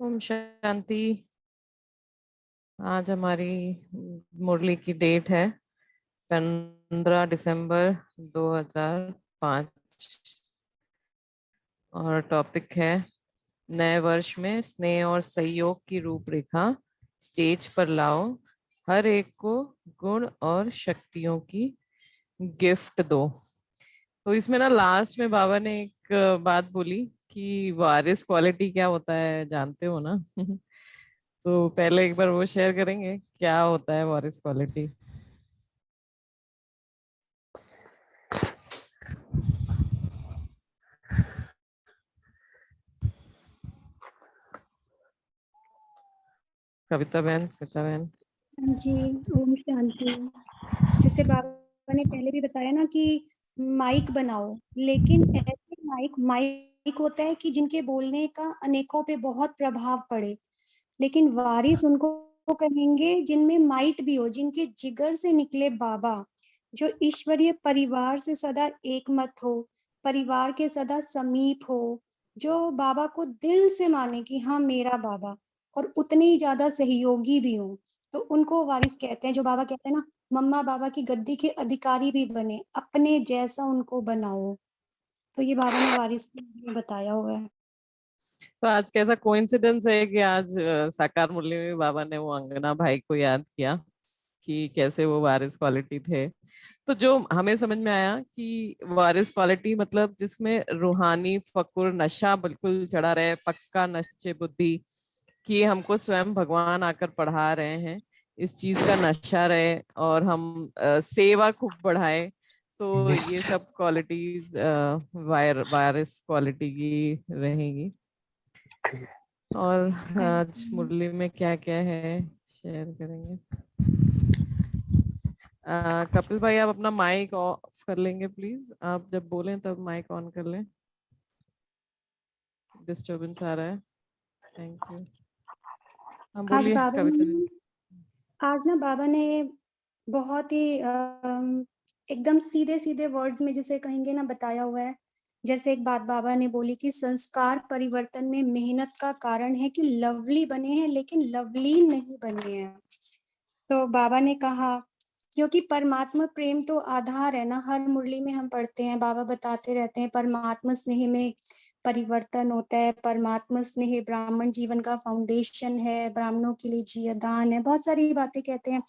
ओम शांति। आज हमारी मुरली की डेट है 15 दिसंबर 2005 और टॉपिक है नए वर्ष में स्नेह और सहयोग की रूपरेखा स्टेज पर लाओ। हर एक को गुण और शक्तियों की गिफ्ट दो। तो इसमें ना लास्ट में बाबा ने एक बात बोली कि वारिस क्वालिटी क्या होता है, जानते हो ना? तो पहले एक बार वो शेयर करेंगे क्या होता है वारिस क्वालिटी। कविता बहन। जी। ओम शांति। जैसे बाबा ने पहले भी बताया ना कि माइक बनाओ, लेकिन ऐसे माइक माइक होता है कि जिनके बोलने का अनेकों पे बहुत प्रभाव पड़े, लेकिन वारिस उनको कहेंगे जिनमें माइट भी हो, जिनके जिगर से निकले बाबा, जो ईश्वरीय परिवार से सदा एकमत हो, परिवार के सदा समीप हो, जो बाबा को दिल से माने कि हाँ मेरा बाबा, और उतने ही ज्यादा सहयोगी भी हो, तो उनको वारिस कहते हैं। जो बाबा कहते हैं ना, मम्मा बाबा की गद्दी के अधिकारी भी बने, अपने जैसा उनको बनाओ। तो ये बाबा ने वारिस में बताया हुआ है। तो आज कैसा कोइंसिडेंस है कि आज साकार मुरली में बाबा ने वो अंगना भाई को याद किया कि कैसे वो वारिस क्वालिटी थे। तो जो हमें समझ में आया कि वारिस क्वालिटी मतलब जिसमें रूहानी फकुर नशा बिल्कुल चढ़ा रहे, पक्का नशे बुद्धि कि हमको स्वयं भगवान आकर पढ़ा रहे हैं, इस चीज का नशा रहे और हम सेवा खूब बढ़ाए। तो ये सब क्वालिटीज वायरस क्वालिटी की रहेगी। और आज मुरली में क्या क्या है शेयर करेंगे। कपिल भाई आप अपना माइक ऑफ कर लेंगे प्लीज, आप जब बोलें तब माइक ऑन कर लें, डिस्टरबेंस आ रहा है। Thank you. हाँ आज बोलिए बाबा कविता जी। ने आज ना बाबा ने बहुत ही एकदम सीधे सीधे वर्ड्स में जिसे कहेंगे ना बताया हुआ है। जैसे एक बात बाबा ने बोली कि संस्कार परिवर्तन में मेहनत का कारण है कि लवली बने हैं, लेकिन लवली नहीं बने हैं। तो बाबा ने कहा क्योंकि परमात्मा प्रेम तो आधार है ना, हर मुरली में हम पढ़ते हैं, बाबा बताते रहते हैं परमात्मा स्नेह में परिवर्तन होता है, परमात्मा स्नेह ब्राह्मण जीवन का फाउंडेशन है, ब्राह्मणों के लिए जियादान है, बहुत सारी बातें कहते हैं।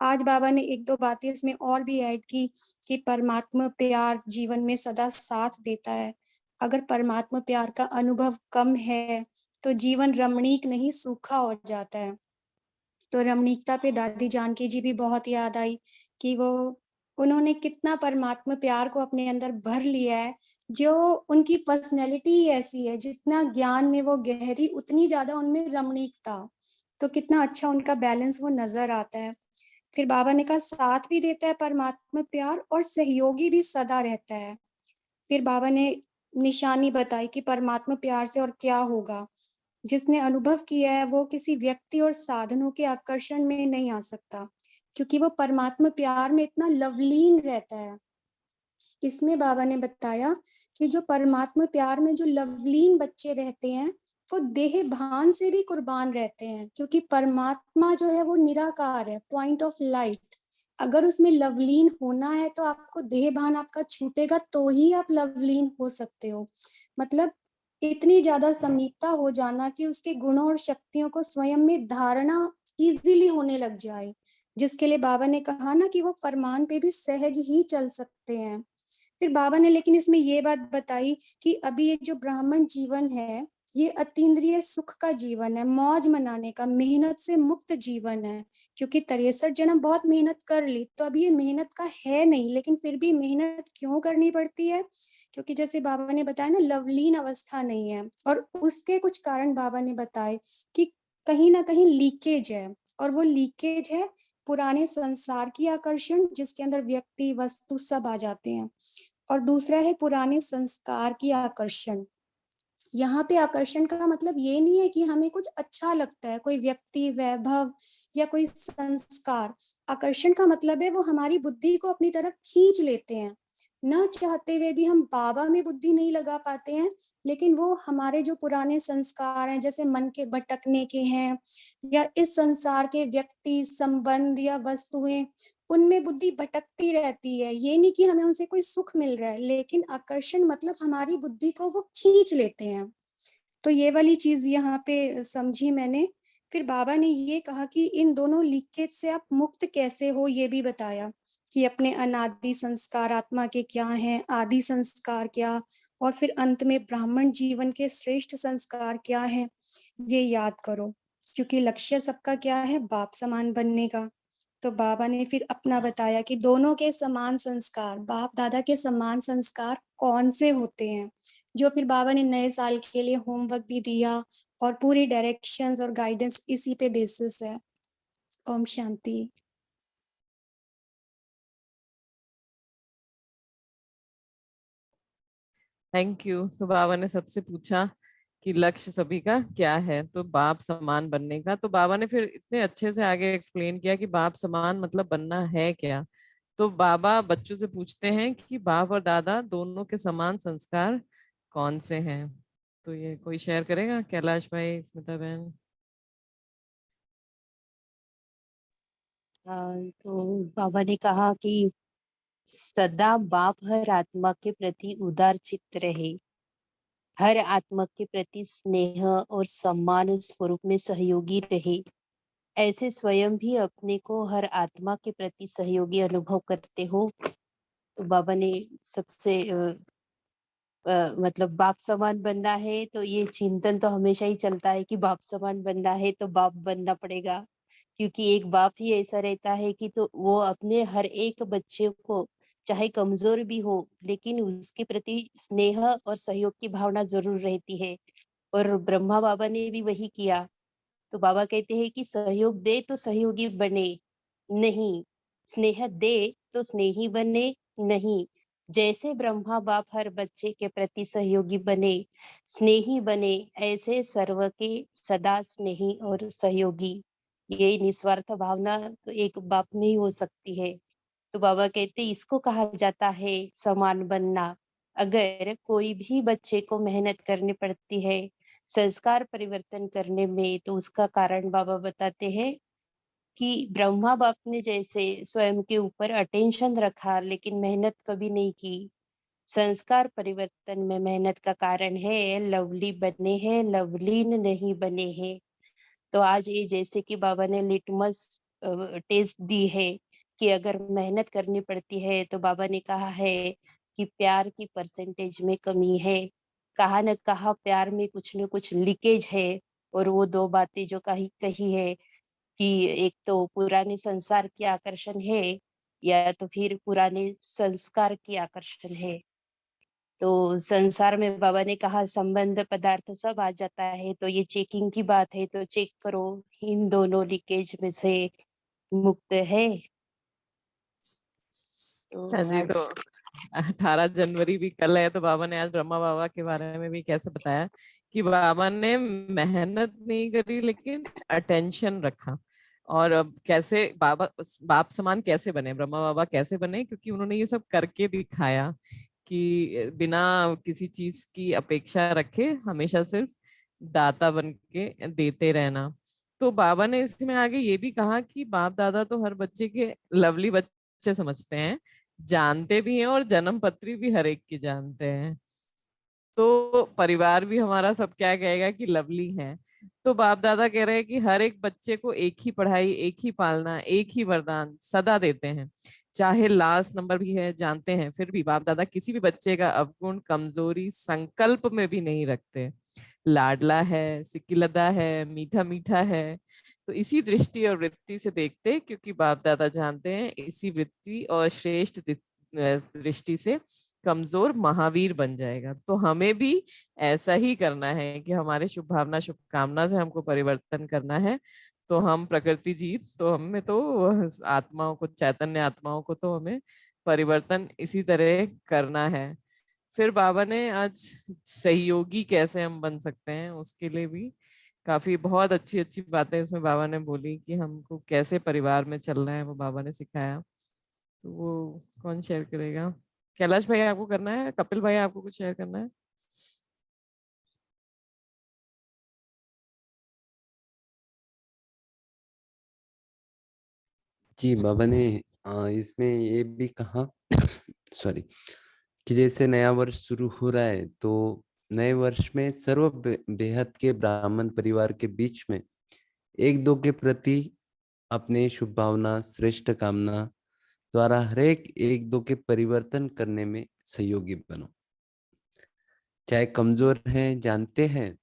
आज बाबा ने एक दो बातें इसमें और भी ऐड की कि परमात्मा प्यार जीवन में सदा साथ देता है। अगर परमात्मा प्यार का अनुभव कम है तो जीवन रमणीक नहीं सूखा हो जाता है। तो रमणीकता पे दादी जानकी जी भी बहुत याद आई कि उन्होंने कितना परमात्मा प्यार को अपने अंदर भर लिया है। जो उनकी पर्सनैलिटी ऐसी है, जितना ज्ञान में वो गहरी उतनी ज्यादा उनमें रमणीकता। तो कितना अच्छा उनका बैलेंस वो नजर आता है। फिर बाबा ने कहा साथ भी देता है परमात्मा प्यार और सहयोगी भी सदा रहता है। फिर बाबा ने निशानी बताई कि परमात्मा प्यार से और क्या होगा। जिसने अनुभव किया है वो किसी व्यक्ति और साधनों के आकर्षण में नहीं आ सकता, क्योंकि वो परमात्मा प्यार में इतना लवलीन रहता है। इसमें बाबा ने बताया कि जो परमात्मा प्यार में जो लवलीन बच्चे रहते हैं वो देह भान से भी कुर्बान रहते हैं, क्योंकि परमात्मा जो है वो निराकार है, पॉइंट ऑफ लाइट। अगर उसमें लवलीन होना है तो आपको देह भान आपका छूटेगा तो ही आप लवलीन हो सकते हो। मतलब इतनी ज्यादा समीपता हो जाना कि उसके गुणों और शक्तियों को स्वयं में धारणा इजीली होने लग जाए, जिसके लिए बाबा ने कहा ना कि वो फरमान पे भी सहज ही चल सकते हैं। फिर बाबा ने लेकिन इसमें ये बात बताई कि अभी ये जो ब्राह्मण जीवन है ये अतीन्द्रिय सुख का जीवन है, मौज मनाने का, मेहनत से मुक्त जीवन है। क्योंकि 63 जन्म बहुत मेहनत कर ली तो अभी ये मेहनत का है नहीं, लेकिन फिर भी मेहनत क्यों करनी पड़ती है? क्योंकि जैसे बाबा ने बताया ना लवलीन अवस्था नहीं है, और उसके कुछ कारण बाबा ने बताए कि कहीं ना कहीं लीकेज है, और वो लीकेज है पुराने संसार की आकर्षण, जिसके अंदर व्यक्ति वस्तु सब आ जाते हैं। और दूसरा है पुराने संस्कार की आकर्षण। यहाँ पे आकर्षण का मतलब ये नहीं है कि हमें कुछ अच्छा लगता है, कोई व्यक्ति, वैभव या कोई संस्कार। आकर्षण का मतलब है वो हमारी बुद्धि को अपनी तरफ खींच लेते हैं। ना चाहते हुए भी हम बाबा में बुद्धि नहीं लगा पाते हैं, लेकिन वो हमारे जो पुराने संस्कार हैं, जैसे मन के भटकने के हैं या इस संसार के व्यक्ति, संबंध या वस्तुएँ, उनमें बुद्धि भटकती रहती है। ये नहीं कि हमें उनसे कोई सुख मिल रहा है, लेकिन आकर्षण मतलब हमारी बुद्धि को वो खींच लेते हैं। तो ये वाली चीज़ यहाँ पे समझी मैंने। फिर बाबा ने ये कहा कि इन दोनों लीकेज से आप मुक्त कैसे हो, ये भी बताया कि अपने अनादि संस्कार आत्मा के क्या हैं, आदि संस्कार क्या, और फिर अंत में ब्राह्मण जीवन के श्रेष्ठ संस्कार क्या हैं, ये याद करो। क्योंकि लक्ष्य सबका क्या है? बाप समान बनने का। तो बाबा ने फिर अपना बताया कि दोनों के समान संस्कार, बाप-दादा के समान संस्कार कौन-से होते हैं? जो फिर बाबा ने नए साल के लिए होमवर्क भी दिया और पूरी डायरेक्शंस और गाइडेंस इसी पे बेसिस है। ओम शांति। Thank you. तो बाबा ने सबसे पूछा कि लक्ष्य सभी का क्या है, तो बाप समान बनने का। तो बाबा ने फिर इतने अच्छे से आगे एक्सप्लेन किया कि बाप समान मतलब बनना है क्या। तो बाबा बच्चों से पूछते हैं कि बाप और दादा दोनों के समान संस्कार कौन से हैं। तो ये कोई शेयर करेगा? कैलाश भाई, स्मिता बहन। तो बाबा ने कहा कि सदा बाप हर आत्मा के प्रति उदार चित्त रहे, हर आत्मा के प्रति स्नेह और सम्मान स्वरूप में सहयोगी रहे। ऐसे स्वयं भी अपने को हर आत्मा के प्रति सहयोगी अनुभव करते हो। तो बाबा ने सबसे मतलब बाप समान बनना है, तो ये चिंतन तो हमेशा ही चलता है कि बाप समान बनना है तो बाप बनना पड़ेगा, क्योंकि एक बाप ही ऐसा रहता है कि तो वो अपने हर एक बच्चे को, चाहे कमजोर भी हो, लेकिन उसके प्रति स्नेह और सहयोग की भावना जरूर रहती है। और ब्रह्मा बाबा ने भी वही किया। तो बाबा कहते हैं कि सहयोग दे तो सहयोगी बने, नहीं स्नेह दे तो स्नेही बने, नहीं जैसे ब्रह्मा बाप हर बच्चे के प्रति सहयोगी बने, स्नेही बने, ऐसे सर्व के सदा स्नेही और सहयोगी। ये निस्वार्थ भावना तो एक बाप में ही हो सकती है। तो बाबा कहते इसको कहा जाता है समान बनना। अगर कोई भी बच्चे को मेहनत करनी पड़ती है संस्कार परिवर्तन करने में, तो उसका कारण बाबा बताते हैं कि ब्रह्मा बाप ने जैसे स्वयं के ऊपर अटेंशन रखा लेकिन मेहनत कभी नहीं की, संस्कार परिवर्तन में मेहनत का कारण है लवली बने हैं, लवलीन नहीं बने हैं। तो आज ये जैसे कि बाबा ने लिटमस टेस्ट दी है कि अगर मेहनत करनी पड़ती है, तो बाबा ने कहा है कि प्यार की परसेंटेज में कमी है, कहा न कहा प्यार में कुछ न कुछ लीकेज है। और वो दो बातें जो कही कही है कि एक तो पुराने संसार की आकर्षण है, या तो फिर पुराने संस्कार की आकर्षण है। तो संसार में बाबा ने कहा संबंध पदार्थ सब आ जाता है, तो ये चेकिंग की बात है, तो चेक करो इन दोनों लीकेज में से मुक्त है। हाँ तो जी। तो आज 18 जनवरी भी कल है, तो बाबा ने आज ब्रह्मा बाबा के बारे में भी कैसे बताया कि बाबा ने मेहनत नहीं करी लेकिन अटेंशन रखा। और अब कैसे बाबा बाप समान कैसे बने, ब्रह्मा बाबा कैसे बने, क्योंकि उन्होंने ये सब करके दिखाया कि बिना किसी चीज की अपेक्षा रखे हमेशा सिर्फ दाता बन के देते रहना। तो बाबा ने इसमें आगे ये भी कहा कि बाप दादा तो हर बच्चे के लवली बच्चे समझते हैं, जानते भी हैं, और जन्म पत्री भी हर एक की जानते हैं। तो परिवार भी हमारा सब क्या कहेगा कि लवली है। तो बाप दादा कह रहे हैं कि हर एक बच्चे को एक ही पढ़ाई, एक ही पालना, एक ही वरदान सदा देते हैं। चाहे लास्ट नंबर भी है जानते हैं, फिर भी बाप दादा किसी भी बच्चे का अवगुण, कमजोरी संकल्प में भी नहीं रखते। लाडला है, सिकिलदा है, मीठा मीठा है। तो इसी दृष्टि और वृत्ति से देखते, क्योंकि बाप दादा जानते हैं इसी वृत्ति और श्रेष्ठ दृष्टि से कमजोर महावीर बन जाएगा। तो हमें भी ऐसा ही करना है कि हमारे शुभ भावना शुभकामना से हमको परिवर्तन करना है। तो हम प्रकृति जीत, तो हमें तो आत्माओं को, चैतन्य आत्माओं को तो हमें परिवर्तन इसी तरह करना है। फिर बाबा ने आज सहयोगी कैसे हम बन सकते हैं उसके लिए भी काफी बहुत अच्छी अच्छी बातें उसमें बाबा ने बोली कि हमको कैसे परिवार में चलना है, वो बाबा ने सिखाया। तो वो कौन शेयर करेगा? कैलाश भाई आपको करना है, कपिल भाई आपको कुछ शेयर करना है? जी, बाबा ने इसमें ये भी कहा सॉरी, कि जैसे नया वर्ष शुरू हो रहा है तो नए वर्ष में बेहद के ब्राह्मण परिवार के बीच में एक दो के प्रति अपने शुभ भावना श्रेष्ठ कामना द्वारा हर एक दो के परिवर्तन करने में सहयोगी बनो। चाहे कमजोर हैं, जानते हैं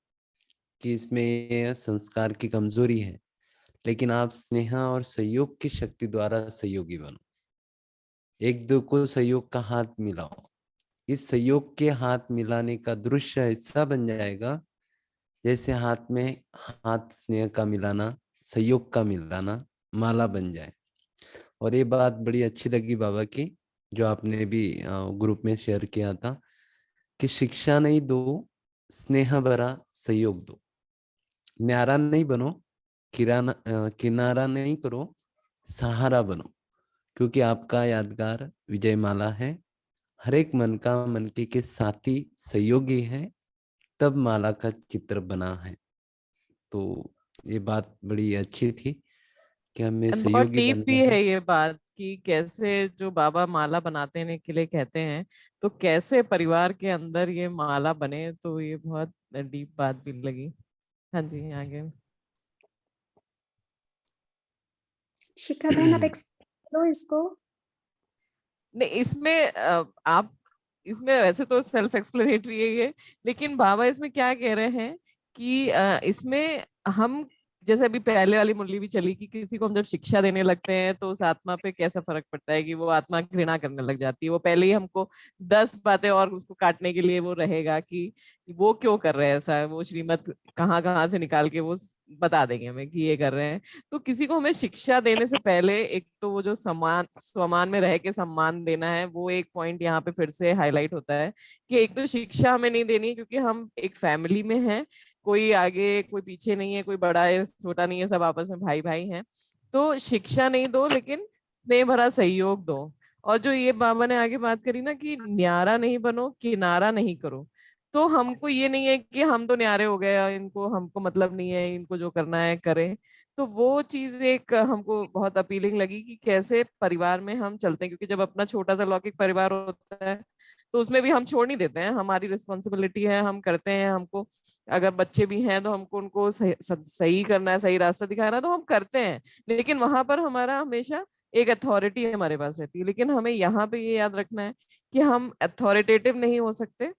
कि इसमें संस्कार की कमजोरी है, लेकिन आप स्नेह और सहयोग की शक्ति द्वारा सहयोगी बनो। एक दो को सहयोग का हाथ मिलाओ। इस सहयोग के हाथ मिलाने का दृश्य ऐसा बन जाएगा जैसे हाथ में हाथ स्नेह का मिलाना, सहयोग का मिलाना माला बन जाए। और ये बात बड़ी अच्छी लगी बाबा की, जो आपने भी ग्रुप में शेयर किया था, कि शिक्षा नहीं दो, स्नेह भरा सहयोग दो। न्यारा नहीं बनो, किनारा नहीं करो, सहारा बनो, क्योंकि आपका यादगार विजय माला है। हर एक मन का मनके के साथी सहयोगी है, तब माला का चित्र बना है। तो ये बात बड़ी अच्छी थी कि हमें And बहुत सहयोगी डीप बनना भी है। है ये बात कि कैसे जो बाबा माला बनाते के लिए कहते हैं, तो कैसे परिवार के अंदर ये माला बने, तो ये बहुत डीप बात भी लगी। हाँ जी, आगे। शिखा बहन आप एक्सप्लेन करो इसको। नहीं, इसमें आप इसमें वैसे तो सेल्फ एक्सप्लेनेटरी है ये, लेकिन बाबा इसमें क्या कह रहे हैं कि इसमें हम, जैसे अभी पहले वाली मुरली भी चली कि किसी को हम जब शिक्षा देने लगते हैं तो उस आत्मा पे कैसा फर्क पड़ता है कि वो आत्मा घृणा करने लग जाती है। वो पहले ही हमको 10 बातें और उसको काटने के लिए वो रहेगा कि वो क्यों कर रहे हैं ऐसा, वो श्रीमत कहाँ कहाँ से निकाल के वो बता देंगे हमें कि ये कर रहे हैं। तो किसी को हमें शिक्षा देने से पहले एक तो वो जो सम्मान, स्वमान में रह के सम्मान देना है, वो एक पॉइंट यहाँ पे फिर से हाईलाइट होता है कि एक तो शिक्षा हमें नहीं देनी क्योंकि हम एक फैमिली में हैं, कोई आगे कोई पीछे नहीं है, कोई बड़ा है छोटा नहीं है, सब आपस में भाई भाई हैं। तो शिक्षा नहीं दो, लेकिन स्नेह भरा सहयोग दो। और जो ये बाबा ने आगे बात करी ना कि न्यारा नहीं बनो, किनारा नहीं करो, तो हमको ये नहीं है कि हम तो न्यारे हो गए, इनको हमको मतलब नहीं है, इनको जो करना है करें। तो वो चीज एक हमको बहुत अपीलिंग लगी कि कैसे परिवार में हम चलते हैं, क्योंकि जब अपना छोटा सा लौकिक परिवार होता है तो उसमें भी हम छोड़ नहीं देते हैं, हमारी रिस्पॉन्सिबिलिटी है, हम करते हैं। हमको अगर बच्चे भी हैं तो हमको उनको सही करना है, सही रास्ता दिखाना है, तो हम करते हैं। लेकिन वहां पर हमारा हमेशा एक अथॉरिटी हमारे पास रहती है। लेकिन हमें यहाँ पे ये याद रखना है कि हम अथॉरिटेटिव नहीं हो सकते,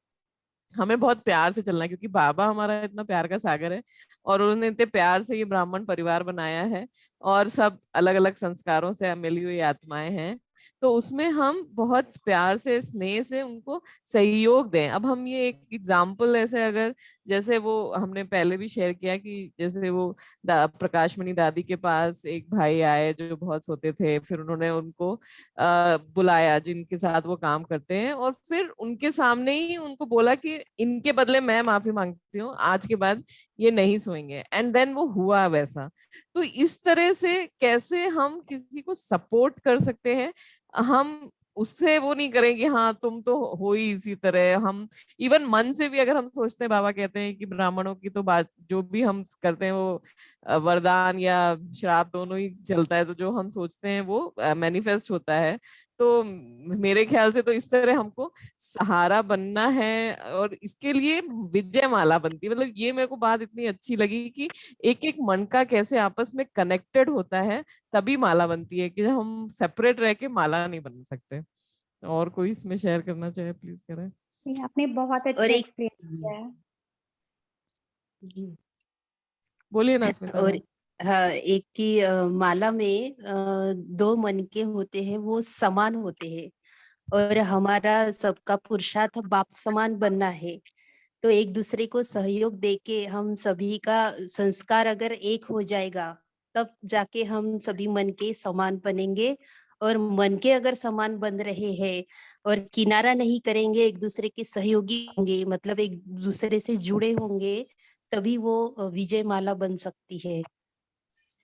हमें बहुत प्यार से चलना है, क्योंकि बाबा हमारा इतना प्यार का सागर है और उन्होंने इतने प्यार से ये ब्राह्मण परिवार बनाया है और सब अलग अलग संस्कारों से मिली हुई आत्माएं हैं। तो उसमें हम बहुत प्यार से स्नेह से उनको सहयोग दें। अब हम ये एक एग्जाम्पल ऐसे, अगर जैसे वो हमने पहले भी शेयर किया कि जैसे वो प्रकाशमणि दादी के पास एक भाई आए जो बहुत सोते थे, फिर उन्होंने उनको बुलाया जिनके साथ वो काम करते हैं, और फिर उनके सामने ही उनको बोला कि इनके बदले मैं माफी मांगती हूँ, आज के बाद ये नहीं सोएंगे। एंड देन वो हुआ वैसा। तो इस तरह से कैसे हम किसी को सपोर्ट कर सकते हैं, हम उससे वो नहीं करेंगे हाँ तुम तो हो ही इसी तरह। हम इवन मन से भी अगर हम सोचते हैं, बाबा कहते हैं कि ब्राह्मणों की तो बात जो भी हम करते हैं वो वरदान या श्राप दोनों ही चलता है, तो जो हम सोचते हैं वो मैनिफेस्ट होता है। तो मेरे ख्याल से तो इस तरह हमको सहारा बनना है, और इसके लिए विजय माला बनती है। मतलब ये मेरे को बात इतनी अच्छी लगी कि एक एक मन का कैसे आपस में कनेक्टेड होता है, तभी माला बनती है, कि हम सेपरेट रह के माला नहीं बन सकते। और कोई इसमें शेयर करना चाहे प्लीज करें। ये आपने बहुत और अच्छा एक एक्सप्लेन किया है। जी, बोलिए ना स्मिता और मैम। हाँ, एक की माला में दो मनके होते हैं, वो समान होते हैं, और हमारा सबका पुरुषार्थ बाप समान बनना है। तो एक दूसरे को सहयोग देके हम सभी का संस्कार अगर एक हो जाएगा, तब जाके हम सभी मन के समान बनेंगे। और मन के अगर समान बन रहे हैं और किनारा नहीं करेंगे, एक दूसरे के सहयोगी होंगे, मतलब एक दूसरे से जुड़े होंगे, तभी वो विजय माला बन सकती है।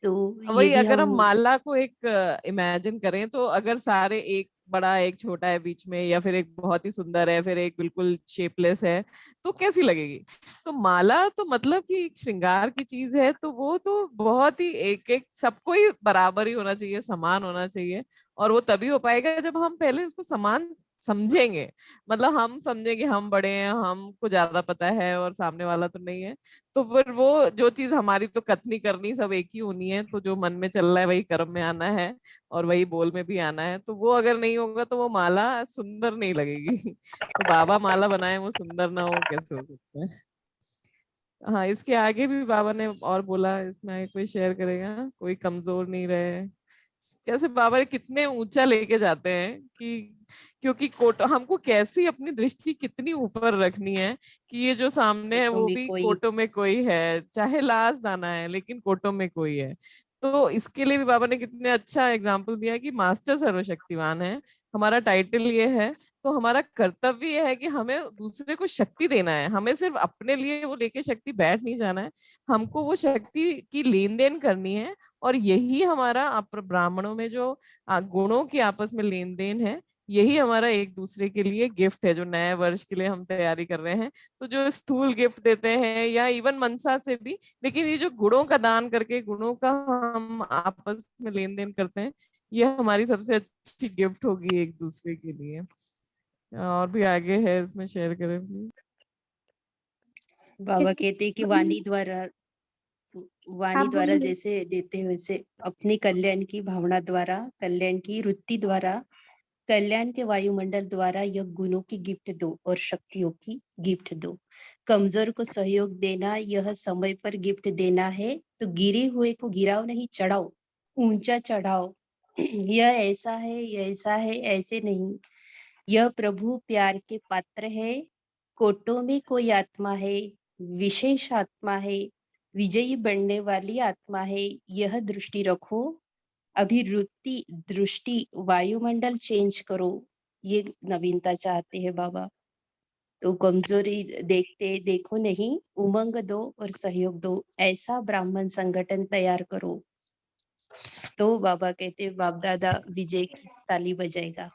तो ये वही भी अगर हम हम माला को एक इमेजिन करें, तो अगर सारे एक बड़ा एक छोटा है बीच में, या फिर एक बहुत ही सुंदर है, फिर एक बिल्कुल शेपलेस है, तो कैसी लगेगी? तो माला तो मतलब कि एक श्रृंगार की चीज है, तो वो तो बहुत ही एक एक सबको ही बराबर ही होना चाहिए, समान होना चाहिए। और वो तभी हो पाएगा जब हम पहले उसको समान समझेंगे। मतलब हम समझेंगे हम बड़े हैं, हमको ज्यादा पता है और सामने वाला तो नहीं है। तो फिर वो जो चीज हमारी तो कथनी करनी सब एक ही होनी है, तो जो मन में चल रहा है वही कर्म में आना है और वही बोल में भी आना है। तो वो अगर नहीं होगा तो वो माला सुंदर नहीं लगेगी। तो बाबा माला बनाए वो सुंदर ना हो, कैसे हो सकता है? हाँ, इसके आगे भी बाबा ने और बोला, इसमें आगे कोई शेयर करेगा? कोई कमजोर नहीं रहे। कैसे बाबा ने कितने ऊंचा लेके जाते हैं कि क्योंकि कोटो हमको कैसी अपनी दृष्टि कितनी ऊपर रखनी है कि ये जो सामने है फोटो वो में भी कोई कोटो में कोई है, चाहे लाश दाना है लेकिन कोटो में कोई है। तो इसके लिए भी बाबा ने कितने अच्छा एग्जाम्पल दिया कि मास्टर सर्वशक्तिवान है, हमारा टाइटल ये है। तो हमारा कर्तव्य ये है कि हमें दूसरे को शक्ति देना है, हमें सिर्फ अपने लिए वो लेके शक्ति बैठ नहीं जाना है, हमको वो शक्ति की लेन देन करनी है। और यही हमारा ब्राह्मणों में जो गुणों की आपस में लेन देन है, यही हमारा एक दूसरे के लिए गिफ्ट है जो नए वर्ष के लिए हम तैयारी कर रहे हैं। तो जो स्थूल गिफ्ट देते हैं या इवन मनसा से भी, लेकिन ये जो गुणों का दान करके गुणों का हम आपस में लेन देन करते हैं, ये हमारी सबसे अच्छी गिफ्ट होगी एक दूसरे के लिए। और भी आगे है, इसमें शेयर करें प्लीज। बाबा इसके कहते हैं कि आप वाणी द्वारा बोलिए। जैसे देते हैं वैसे अपनी कल्याण की भावना द्वारा, कल्याण की वृत्ति द्वारा, कल्याण के वायुमंडल द्वारा यह गुणों की गिफ्ट दो और शक्तियों की गिफ्ट दो। कमजोर को सहयोग देना यह समय पर गिफ्ट देना है, तो गिरे हुए को गिराओ नहीं, चढ़ाओ, ऊंचा चढ़ाओ। यह ऐसा है, यह ऐसा है, ऐसे नहीं। यह प्रभु प्यार के पात्र है, कोटों में कोई आत्मा है, विशेष आत्मा है, विजयी बनने वाली आत्मा है। यह दृष्टि रखो, अभिवृत्ति दृष्टि, वायुमंडल चेंज करो। ये नवीनता चाहते हैं बाबा। तो कमजोरी देखते देखो नहीं, उमंग दो और सहयोग दो, ऐसा ब्राह्मण संगठन तैयार करो। तो बाबा कहते बाप दादा विजय की ताली बजाएगा।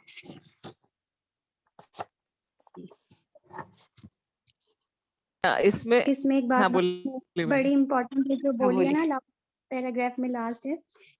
इसमें इसमें एक हाँ बात बोलिए मैम। बड़ी इम्पोर्टेंट है जो हाँ बोली है बोलिए। ना, पैराग्राफ में लास्ट है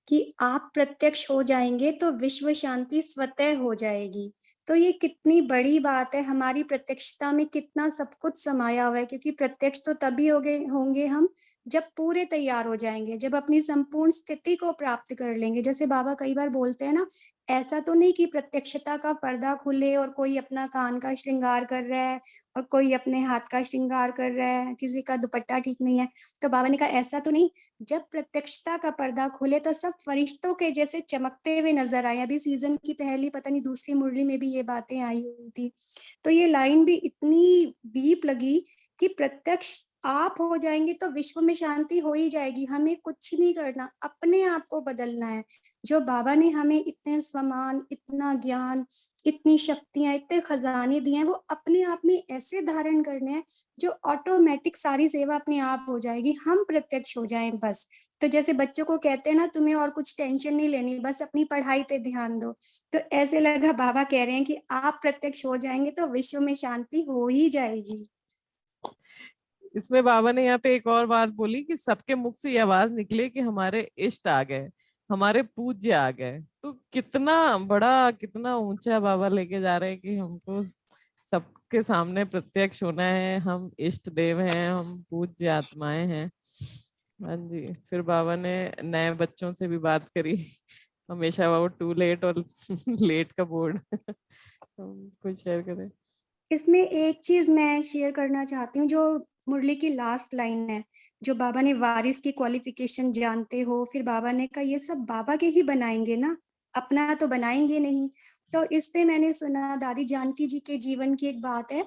कि आप प्रत्यक्ष हो जाएंगे तो विश्व शांति स्वतः हो जाएगी। तो ये कितनी बड़ी बात है, हमारी प्रत्यक्षता में कितना सब कुछ समाया हुआ है, क्योंकि प्रत्यक्ष तो तभी होंगे हम जब पूरे तैयार हो जाएंगे, जब अपनी संपूर्ण स्थिति को प्राप्त कर लेंगे। जैसे बाबा कई बार बोलते हैं ना, ऐसा तो नहीं कि प्रत्यक्षता का पर्दा खुले और कोई अपना कान का श्रृंगार कर रहा है और कोई अपने हाथ का श्रृंगार कर रहा है, किसी का दुपट्टा ठीक नहीं है। तो बाबा ने कहा ऐसा तो नहीं, जब प्रत्यक्षता का पर्दा खुले तो सब फरिश्तों के जैसे चमकते हुए नजर आए। अभी सीजन की पहली पता नहीं दूसरी मुरली में भी ये बातें आई हुई थी। तो ये लाइन भी इतनी डीप लगी कि प्रत्यक्ष आप हो जाएंगे तो विश्व में शांति हो ही जाएगी। हमें कुछ नहीं करना, अपने आप को बदलना है। जो बाबा ने हमें इतने सम्मान, इतना ज्ञान, इतनी शक्तियां, इतने खजाने दिए हैं, वो अपने आप में ऐसे धारण करने हैं जो ऑटोमेटिक सारी सेवा अपने आप हो जाएगी। हम प्रत्यक्ष हो जाएं बस। तो जैसे बच्चों को कहते हैं ना, तुम्हें और कुछ टेंशन नहीं लेनी, बस अपनी पढ़ाई पे ध्यान दो। तो ऐसे लगा बाबा कह रहे हैं कि आप प्रत्यक्ष हो जाएंगे तो विश्व में शांति हो ही जाएगी। इसमें बाबा ने यहाँ पे एक और बात बोली कि सबके मुख से ये आवाज निकले कि हमारे इष्ट आ गए, हमारे पूज्य आ गए। तो कितना बड़ा, कितना ऊंचा बाबा लेके जा रहे हैं कि हमको सबके सामने प्रत्यक्ष होना है, हम इष्ट देव हैं, हम पूज्य आत्माएं हैं। हाँ जी। फिर बाबा ने नए बच्चों से भी बात करी, हमेशा वो टू लेट और लेट का बोर्ड। कुछ शेयर करें। इसमें एक चीज मैं शेयर करना चाहती हूँ, जो मुरली की लास्ट लाइन है, जो बाबा ने वारिस की क्वालिफिकेशन जानते हो, फिर बाबा ने कहा ये सब बाबा के ही बनाएंगे ना, अपना तो बनाएंगे नहीं। तो इस पे मैंने सुना दादी जानकी जी के जीवन की एक बात है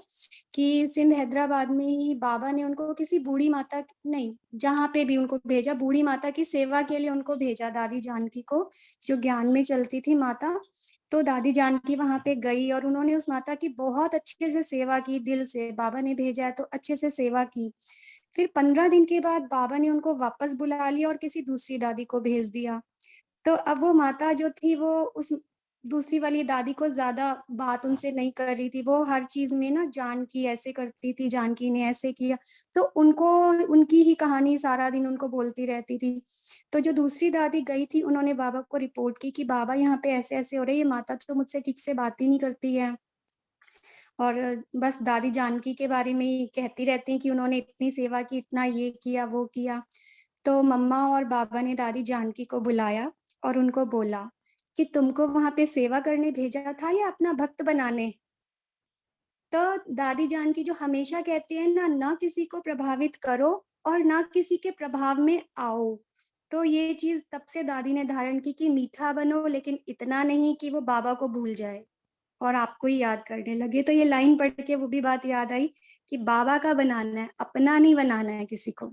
कि सिंध हैदराबाद में ही बाबा ने उनको किसी बूढ़ी माता, नहीं जहाँ पे भी उनको भेजा, बूढ़ी माता की सेवा के लिए उनको भेजा, दादी जानकी को, जो ज्ञान में चलती थी माता। तो दादी जानकी वहां पे गई और उन्होंने उस माता की बहुत अच्छे से सेवा की, दिल से बाबा ने भेजा है तो अच्छे से सेवा की। फिर 15 दिन के बाद बाबा ने उनको वापस बुला लिया और किसी दूसरी दादी को भेज दिया। तो अब वो माता जो थी वो उस दूसरी वाली दादी को ज्यादा बात उनसे नहीं कर रही थी, वो हर चीज में ना जानकी ऐसे करती थी, जानकी ने ऐसे किया, तो उनको उनकी ही कहानी सारा दिन उनको बोलती रहती थी। तो जो दूसरी दादी गई थी, उन्होंने बाबा को रिपोर्ट की कि बाबा यहाँ पे ऐसे ऐसे हो रही है, माता तो मुझसे ठीक से बात ही नहीं करती है, और बस दादी जानकी के बारे में ही कहती रहती हैं कि उन्होंने इतनी सेवा की, इतना ये किया वो किया। तो मम्मा और बाबा ने दादी जानकी को बुलाया और उनको बोला कि तुमको वहां पे सेवा करने भेजा था या अपना भक्त बनाने। तो दादी जानकी जो हमेशा कहती है ना, ना किसी को प्रभावित करो और ना किसी के प्रभाव में आओ। तो ये चीज तब से दादी ने धारण की कि मीठा बनो, लेकिन इतना नहीं कि वो बाबा को भूल जाए और आपको ही याद करने लगे। तो ये लाइन पढ़ के वो भी बात याद आई कि बाबा का बनाना है, अपना नहीं बनाना है किसी को।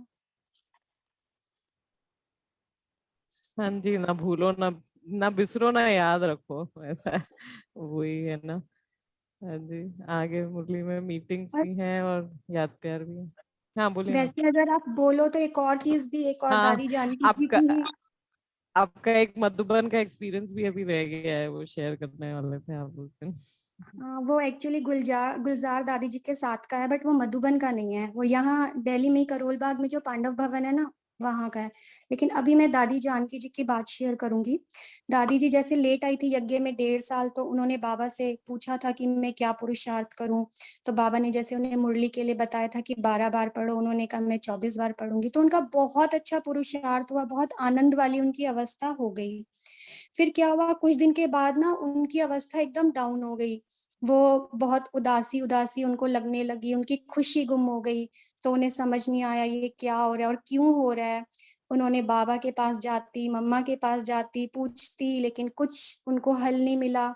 हाँ जी, ना भूलो ना ना बिसरो ना याद रखो, ऐसा है, वही है ना। हाँ जी, आगे मुरली में मीटिंग्स और भी हैं और याद प्यार भी है। हाँ बोलिए ना। वैसे अगर आप बोलो तो एक और चीज भी, एक और हाँ, दादी जानकी जी आपका की, आपका एक मधुबन का एक्सपीरियंस भी अभी रह गया है, वो शेयर करने वाले थे आप उस दिन। वो एक्चुअली गुलजार दादी जी के साथ का है, बट वो मधुबन का नहीं है, वो यहाँ दिल्ली में करोल बाग में जो पांडव भवन है ना, वहां का है। लेकिन अभी मैं दादी जानकी जी की बात शेयर करूंगी। दादी जी जैसे लेट आई थी यज्ञ में 1.5 साल, तो उन्होंने बाबा से पूछा था कि मैं क्या पुरुषार्थ करूं। तो बाबा ने जैसे उन्हें मुरली के लिए बताया था कि 12 बार पढ़ो, उन्होंने कहा मैं 24 बार पढ़ूंगी। तो उनका बहुत अच्छा पुरुषार्थ हुआ, बहुत आनंद वाली उनकी अवस्था हो गई। फिर क्या हुआ, कुछ दिन के बाद ना उनकी अवस्था एकदम डाउन हो गई, वो बहुत उदासी उदासी उनको लगने लगी, उनकी खुशी गुम हो गई। तो उन्हें समझ नहीं आया ये क्या हो रहा है और क्यों हो रहा है। उन्होंने बाबा के पास जाती, मम्मा के पास जाती, पूछती, लेकिन कुछ उनको हल नहीं मिला।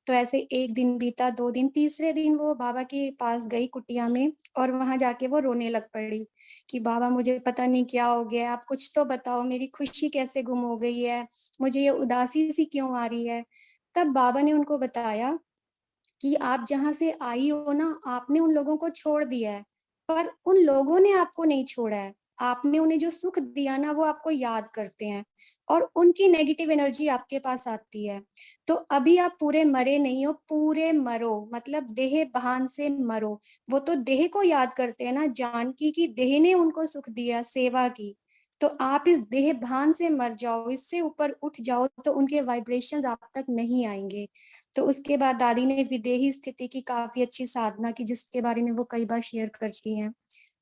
तो ऐसे 1 दिन बीता, 2 दिन, तीसरे दिन वो बाबा के पास गई कुटिया में, और वहां जाके वो रोने लग पड़ी कि बाबा मुझे पता नहीं क्या हो गया, आप कुछ तो बताओ, मेरी खुशी कैसे गुम हो गई है, मुझे ये उदासी सी क्यों आ रही है। तब बाबा ने उनको बताया कि आप जहां से आई हो ना, आपने उन लोगों को छोड़ दिया है, पर उन लोगों ने आपको नहीं छोड़ा है। आपने उन्हें जो सुख दिया ना, वो आपको याद करते हैं और उनकी नेगेटिव एनर्जी आपके पास आती है। तो अभी आप पूरे मरे नहीं हो, पूरे मरो, मतलब देह भान से मरो। वो तो देह को याद करते हैं ना, जानकी की देह ने उनको सुख दिया, सेवा की। तो आप इस देह भान से मर जाओ, इससे ऊपर उठ जाओ, तो उनके वाइब्रेशंस आप तक नहीं आएंगे। तो उसके बाद दादी ने विदेही स्थिति की काफी अच्छी साधना की, जिसके बारे में वो कई बार शेयर करती हैं।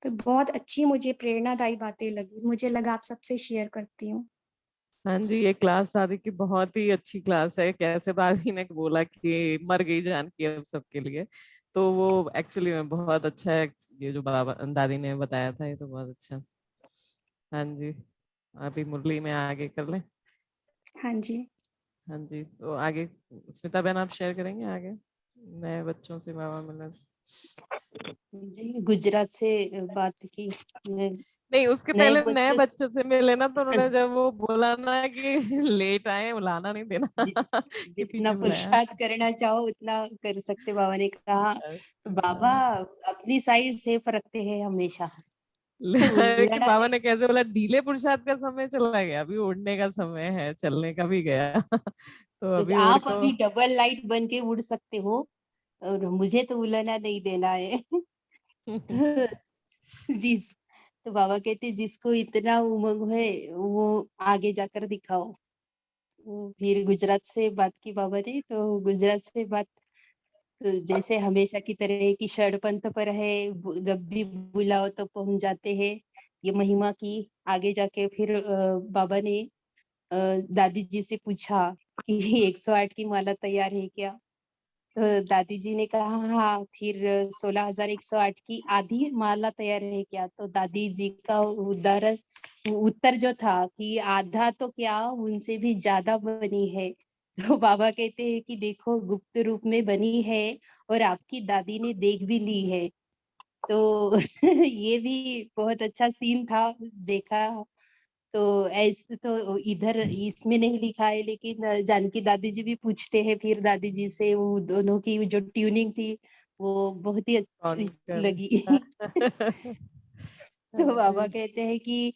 तो बहुत अच्छी मुझे प्रेरणादायी बातें लगी, मुझे लगा आप सबसे शेयर करती हूँ। हाँ जी, ये क्लास दादी की बहुत ही अच्छी क्लास है। कैसे भाभी ने बोला कि मर गई जानकी अब सबके लिए, तो वो एक्चुअली में बहुत अच्छा है। ये जो बाबा दादी ने बताया था, ये तो बहुत अच्छा। हाँ जी, अभी मुरली में आगे कर ले। हाँ जी। हाँ जी, तो आगे स्मिता बहन आप शेयर करेंगे आगे नए बच्चों से बाबा मिलन। जी, गुजरात से बात की मैं, नहीं, उसके नए पहले नए बच्चों बच्चों से मिले ना, तो उन्होंने जब वो बोला ना कि लेट आए, बुलाना नहीं देना जि, कि जितना पीछे बुलाया। पुरुषार्थ करना चाहो उतना कर सकते, बाबा ने कहा। बाबा अपनी साइड सेफ रखते हैं हमेशा। कि लड़ा बाबा नहीं। ने कैसे बोला, ढीले पुरुषार्थ का समय चला गया, अभी उड़ने का समय है, चलने का भी गया तो बस अभी उड़ आप को। अभी डबल लाइट बन के उड़ सकते हो और मुझे तो उड़ना नहीं देना है। तो जिस तो बाबा कहते जिसको इतना उमंग है वो आगे जाकर दिखाओ। वो फिर गुजरात से बात की बाबा ने, तो गुजरात से बात, तो जैसे हमेशा की तरह की षडपंथ पर है, जब भी बुलाओ तो पहुंच जाते हैं। ये महिमा की आगे जाके फिर बाबा ने दादी जी से पूछा कि 108 की माला तैयार है क्या। तो दादी जी ने कहा हाँ। फिर 16,108 की आधी माला तैयार है क्या। तो दादी जी का उत्तर जो था कि आधा तो क्या, उनसे भी ज्यादा बनी है। तो बाबा कहते हैं कि देखो गुप्त रूप में बनी है और आपकी दादी ने देख भी ली है। तो ये भी बहुत अच्छा सीन था, देखा। तो ऐसे तो इधर इसमें नहीं लिखा है, लेकिन जानकी दादी जी भी पूछते हैं फिर दादी जी से, वो दोनों की जो ट्यूनिंग थी वो बहुत ही कौन अच्छी कर लगी। तो हाँ बाबा जी। कहते हैं कि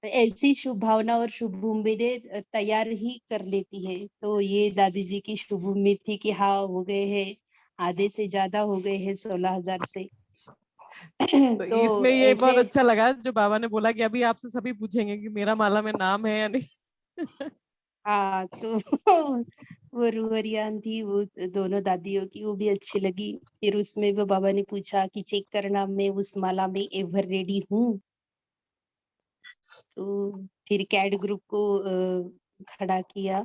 ऐसी शुभ भावना और शुभ उम्मीदें तैयार ही कर लेती है। तो ये दादी जी की शुभ उम्मीद थी कि हाँ हो गए हैं, आधे से ज्यादा हो गए हैं 16,000 से। तो तो इसमें ये बहुत ऐसे अच्छा लगा जो बाबा ने बोला कि अभी आपसे सभी पूछेंगे कि मेरा माला में नाम है या नहीं। हाँ, तो वो रूहरियान थी वो दोनों दादियों की, वो भी अच्छी लगी। फिर उसमें भी बाबा ने पूछा कि चेक करना मैं उस माला में एवर रेडी हूँ। तो फिर कैड ग्रुप को खड़ा किया।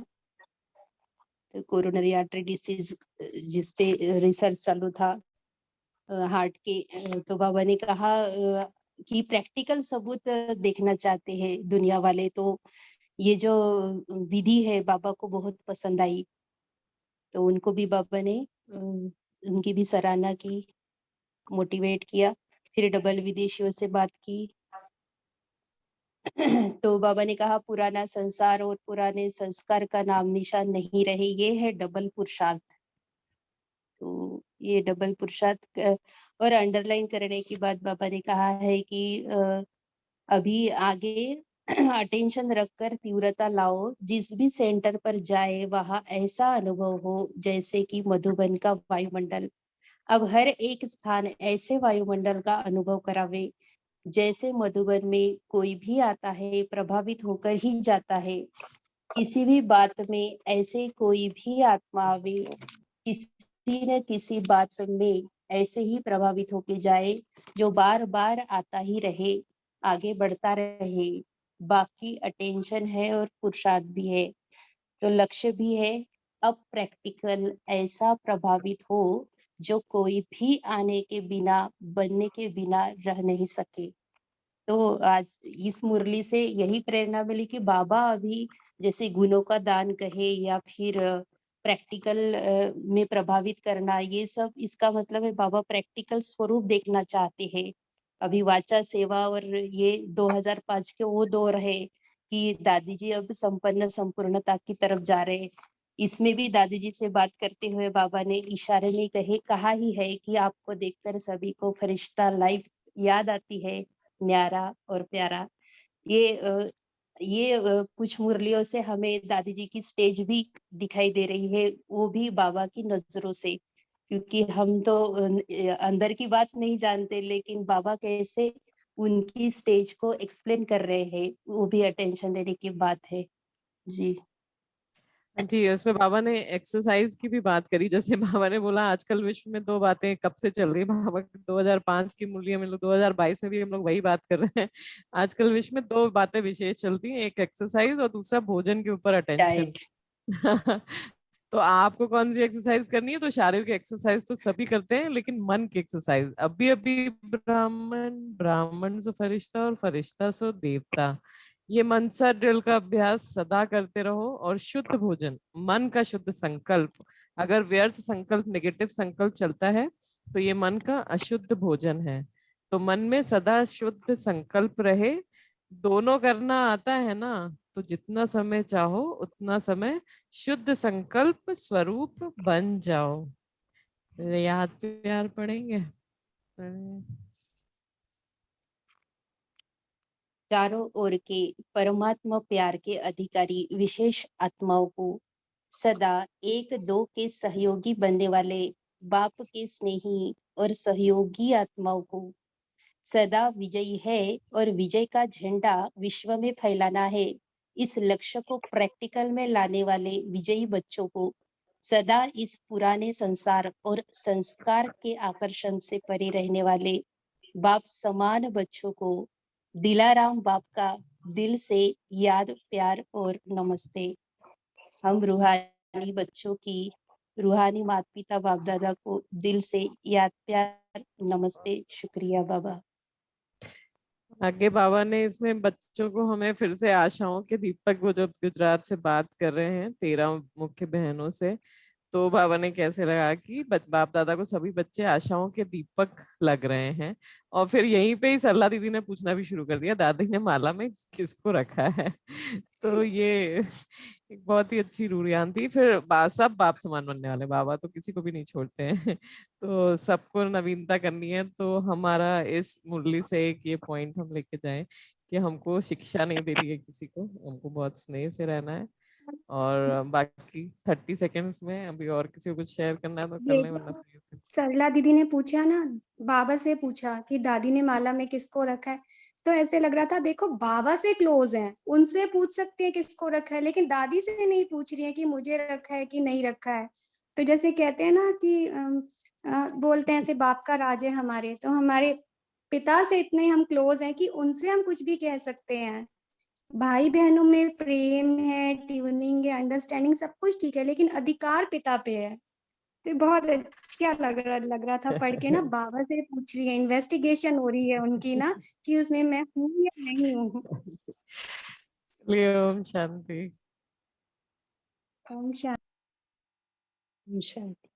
तो कोरोनरी आर्टरी डिसीज जिसपे रिसर्च चालू था हार्ट के, तो बाबा ने कहा कि प्रैक्टिकल सबूत देखना चाहते हैं दुनिया वाले। तो ये जो विधि है बाबा को बहुत पसंद आई। तो उनको भी बाबा ने उनकी भी सराहना की, मोटिवेट किया। फिर डबल विदेशियों से बात की। तो बाबा ने कहा पुराना संसार और पुराने संस्कार का नाम निशान नहीं रहे, ये है डबल पुरुषार्थ। तो ये डबल पुरुषार्थ और अंडरलाइन करने के बाद बाबा ने कहा है कि अभी आगे अटेंशन रखकर तीव्रता लाओ, जिस भी सेंटर पर जाए वहां ऐसा अनुभव हो जैसे कि मधुबन का वायुमंडल। अब हर एक स्थान ऐसे वायुमंडल का अनुभव करावे जैसे मधुबन में कोई भी आता है प्रभावित होकर ही जाता है। किसी भी बात में ऐसे कोई भी आत्मा आवे, किसी न किसी बात में ऐसे ही प्रभावित होके जाए जो बार बार आता ही रहे, आगे बढ़ता रहे। बाकी अटेंशन है और पुरुषार्थ भी है, तो लक्ष्य भी है। अब प्रैक्टिकल ऐसा प्रभावित हो जो कोई भी आने के बिना बनने के बिना रह नहीं सके। तो आज इस मुरली से यही प्रेरणा मिली कि बाबा अभी जैसे गुणों का दान कहे या फिर प्रैक्टिकल में प्रभावित करना, ये सब इसका मतलब है बाबा प्रैक्टिकल स्वरूप देखना चाहते हैं। अभी वाचा सेवा और ये 2005 के वो दौर है कि दादी जी अब संपन्न संपूर्णता की तरफ जा रहे हैं। इसमें भी दादी जी से बात करते हुए बाबा ने इशारे में कहा ही है कि आपको देखकर सभी को फरिश्ता लाइफ याद आती है, न्यारा और प्यारा। ये कुछ मुरलियों से हमें दादी जी की स्टेज भी दिखाई दे रही है, वो भी बाबा की नजरों से। क्योंकि हम तो अंदर की बात नहीं जानते, लेकिन बाबा कैसे उनकी स्टेज को एक्सप्लेन कर रहे हैं, वो भी अटेंशन देने की बात है। जी। जी, उसमें बाबा ने एक्सरसाइज की भी बात करी। जैसे बाबा ने बोला आजकल विश्व में दो बातें कब से चल रही है, बाबा 2005 की मुरली हम लोग 2022 में भी हम लोग वही बात कर रहे हैं। आजकल विश्व में दो बातें विशेष चलती हैं, एक एक्सरसाइज और दूसरा भोजन के ऊपर अटेंशन। डाइट। तो आपको कौन सी एक्सरसाइज करनी है? तो शारीरिक एक्सरसाइज तो सभी करते हैं, लेकिन मन की एक्सरसाइज अभी अभी ब्राह्मण ब्राह्मण सो फरिश्ता और फरिश्ता सो देवता, ये मनसा ड्रिल का अभ्यास सदा करते रहो। और शुद्ध भोजन, मन का शुद्ध संकल्प, अगर व्यर्थ संकल्प नेगेटिव संकल्प चलता है तो ये मन का अशुद्ध भोजन है। तो मन में सदा शुद्ध संकल्प रहे। दोनों करना आता है ना, तो जितना समय चाहो उतना समय शुद्ध संकल्प स्वरूप बन जाओ। याद प्यार पढ़ेंगे। चारों ओर के परमात्मा प्यार के अधिकारी विशेष आत्माओं को सदा एक दो के सहयोगी बनने वाले बाप के स्नेही और सहयोगी आत्माओं को सदा विजयी है और विजय का झंडा विश्व में फैलाना है, इस लक्ष्य को प्रैक्टिकल में लाने वाले विजयी बच्चों को सदा इस पुराने संसार और संस्कार के आकर्षण से परे रहने वाले बाप समान बच्चों को दिलाराम बाप का दिल से याद प्यार और नमस्ते। हम रूहानी बच्चों की रूहानी माता पिता बाप दादा को दिल से याद प्यार नमस्ते, शुक्रिया बाबा। आगे बाबा ने इसमें बच्चों को हमें फिर से आशाओं के दीपक, वो जो गुजरात से बात कर रहे हैं 13 मुख्य बहनों से, तो बाबा ने कैसे लगा कि बाप दादा को सभी बच्चे आशाओं के दीपक लग रहे हैं। और फिर यहीं पे ही सरला दीदी ने पूछना भी शुरू कर दिया, दादी ने माला में किसको रखा है? तो ये एक बहुत ही अच्छी रूरियान थी। फिर सब बाप समान बनने वाले, बाबा तो किसी को भी नहीं छोड़ते हैं। तो सबको नवीनता करनी है, तो हमारा इस मुरली से एक ये पॉइंट हम लेके जाएं कि हमको शिक्षा नहीं देनी है किसी को, हमको बहुत स्नेह से रहना है। और बाकी 30 सेकेंड्स में अभी और किसी को कुछ शेयर करना है तो कर ये लें, वरना फ्री होके। सरला दीदी ने पूछा ना, बाबा से पूछा कि दादी ने माला में किसको रखा है, तो ऐसे लग रहा था देखो बाबा से क्लोज हैं, उनसे पूछ सकते हैं किसको रखा है, लेकिन दादी से नहीं पूछ रही है कि मुझे रखा है कि नहीं रखा है। तो जैसे कहते हैं ना कि बोलते हैं ऐसे बाप का राज है हमारे, तो हमारे पिता से इतने हम क्लोज हैं कि उनसे हम कुछ भी कह सकते हैं। भाई बहनों में प्रेम है, ट्यूनिंग है, अंडरस्टैंडिंग सब कुछ ठीक है, लेकिन अधिकार पिता पे है। तो बहुत अच्छा लग रहा था पढ़ के ना, बाबा से पूछ रही है, इन्वेस्टिगेशन हो रही है उनकी ना कि उसमें मैं हूँ या नहीं हूँ। चलिए, ओम शांति। ओम शांति। ओम शांति।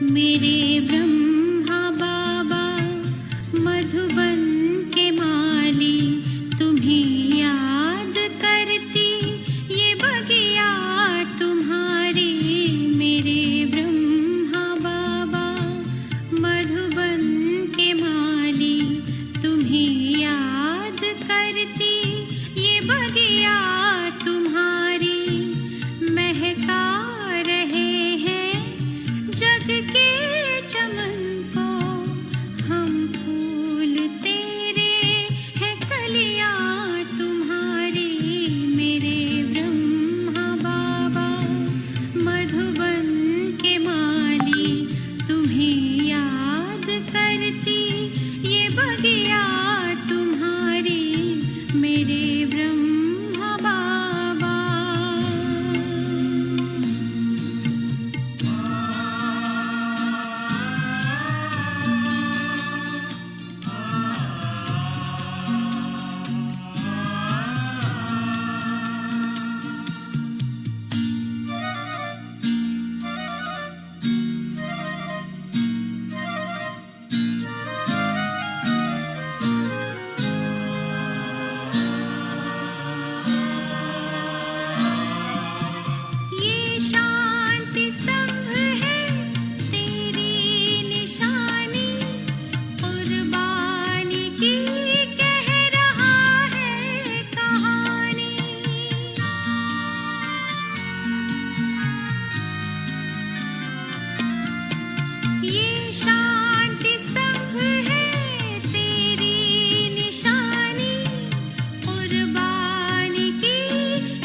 मेरे ब्रह्मा बाबा मधुबन के माली, तुम्हें याद करती ये बगिया तुम्हारी। मेरे ब्रह्मा बाबा मधुबन के माली, तुम्हें याद करती ये बगिया तुम्हारी। महका रहे हैं जग के चमन को हम, फूल तेरे हैं कलियां तुम्हारी। मेरे ब्रह्मा बाबा मधुबन के माली, तुम्हें याद करती ये बगिया तुम्हारी। मेरे ब्रह्मा बाबा। ये शांति स्तंभ है तेरी निशानी, कुर्बानी की कह रहा है कहानी। ये शांति स्तंभ है तेरी निशानी, कुर्बानी की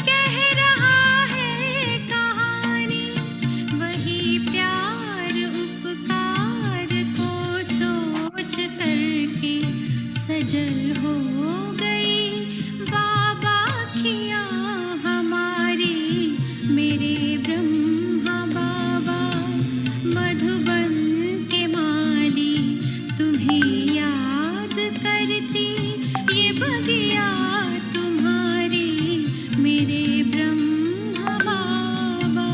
कह रहा है कहानी। वही प्यार उपकार को सोच करके सजल हो गई बाबा खिया हमारी। मेरे ब्रह्मा बाबा मधुबन के माली, तुम्हें याद करती ये बगिया तुम्हारी। मेरे ब्रह्मा बाबा।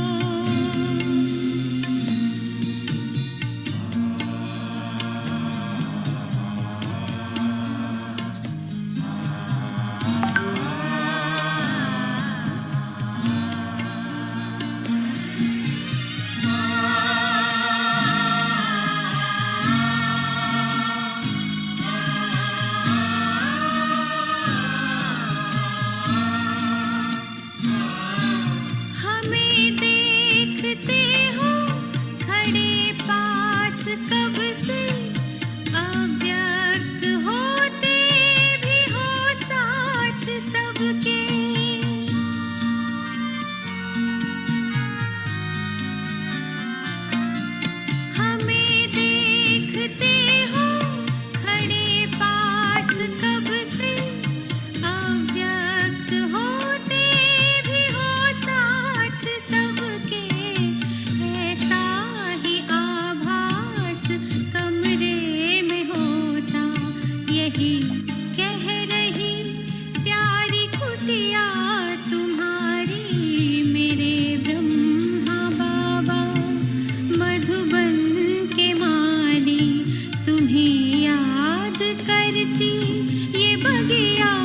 वही कह रही प्यारी कुटिया तुम्हारी मेरे ब्रह्मा बाबा मधुबन के माली तुम्हें याद करती ये बगिया